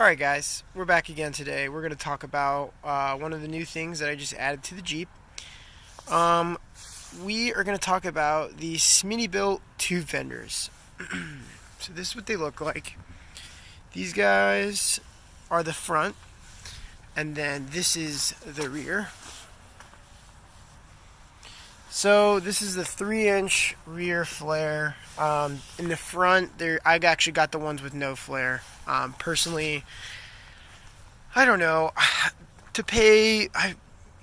Alright guys, we're back again today. We're going to talk about one of the new things that I just added to the Jeep. Um, we are going to talk about the Smittybilt tube fenders. So this is what they look like. These guys are the front, and then this is the rear. So this is the 3-inch rear flare. In the front, I've actually got the ones with no flare. Personally, I don't know. To pay,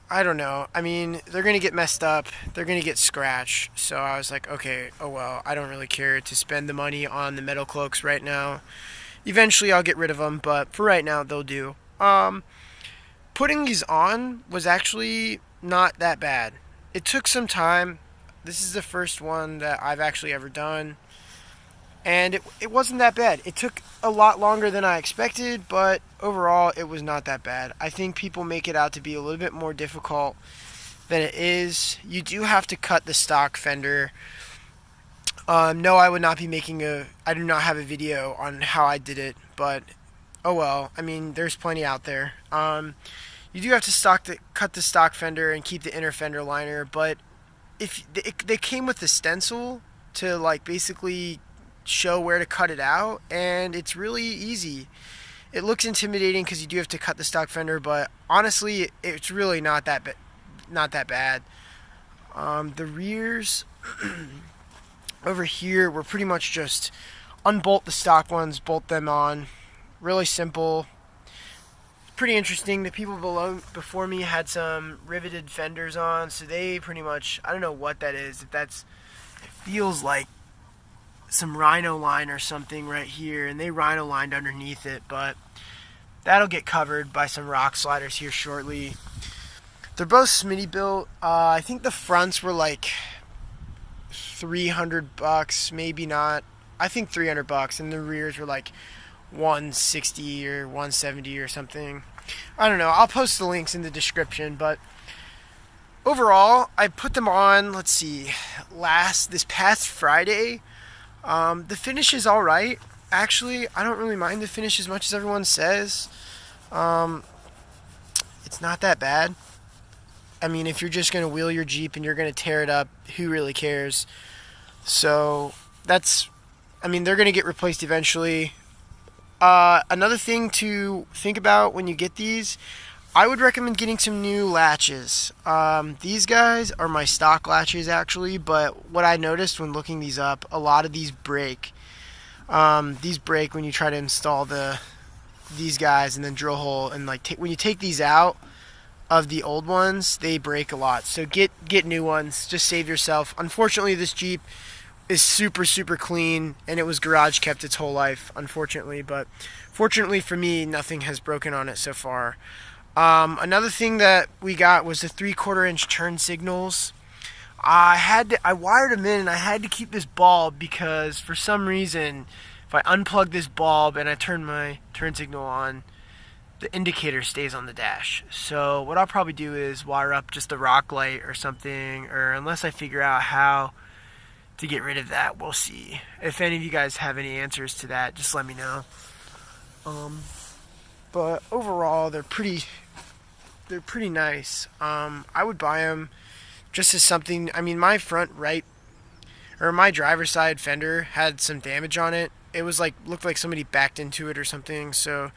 I don't know. I mean, they're going to get messed up. They're going to get scratched. So I was like, okay, oh well, I don't really care to spend the money on the metal cloaks right now. Eventually I'll get rid of them, but for right now, they'll do. Putting these on was actually not that bad. It took some time. This is the first one that I've actually ever done. And it wasn't that bad. It took a lot longer than I expected, but overall it was not that bad. I think people make it out to be a little bit more difficult than it is. You do have to cut the stock fender. No, I would not be making I do not have a video on how I did it, but oh well. I mean, there's plenty out there. You do have to cut the stock fender and keep the inner fender liner, but if they came with the stencil to like basically show where to cut it out, and it's really easy. It looks intimidating because you do have to cut the stock fender, but honestly, it's really not that bad. The rears over here were pretty much just unbolt the stock ones, bolt them on. Really simple. Pretty interesting. The people before me had some riveted fenders on, so they pretty much, I don't know what that is. It feels like some rhino line or something right here, and they rhino lined underneath it, but that'll get covered by some rock sliders here shortly. They're both Smittybilt. I think the fronts were like $300, maybe not. I think $300, and the rears were like $160 or $170 or something. I don't know. I'll post the links in the description, but overall, I put them on, let's see, this past Friday. The finish is alright. Actually, I don't really mind the finish as much as everyone says. It's not that bad. I mean, if you're just going to wheel your Jeep and you're going to tear it up, who really cares? So, they're going to get replaced eventually. Another thing to think about when you get these, I would recommend getting some new latches. These guys are my stock latches actually, but what I noticed when looking these up, a lot of these break. These break when you try to install these guys and then drill hole, and like when you take these out of the old ones, they break a lot. So get new ones. Just save yourself. Unfortunately, this Jeep is super clean, and it was garage kept its whole life, unfortunately, but fortunately for me, nothing has broken on it so far. Another thing that we got was the 3/4 inch turn signals. I wired them in, and I had to keep this bulb because for some reason, if I unplug this bulb and I turn my turn signal on, the indicator stays on the dash. So what I'll probably do is wire up just a rock light or something, or unless I figure out how to get rid of that, we'll see. If any of you guys have any answers to that, just let me know. But overall, they're pretty nice. I would buy them just as something. I mean, my front right, or my driver's side fender had some damage on it. It was like, looked like somebody backed into it or something, so it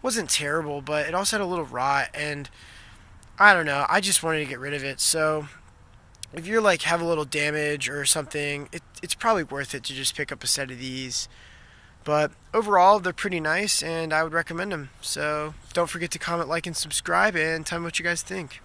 wasn't terrible, but it also had a little rot, and I don't know, I just wanted to get rid of it. So if you're like have a little damage or something, it's probably worth it to just pick up a set of these. But overall, they're pretty nice, and I would recommend them. So don't forget to comment, like, and subscribe, and tell me what you guys think.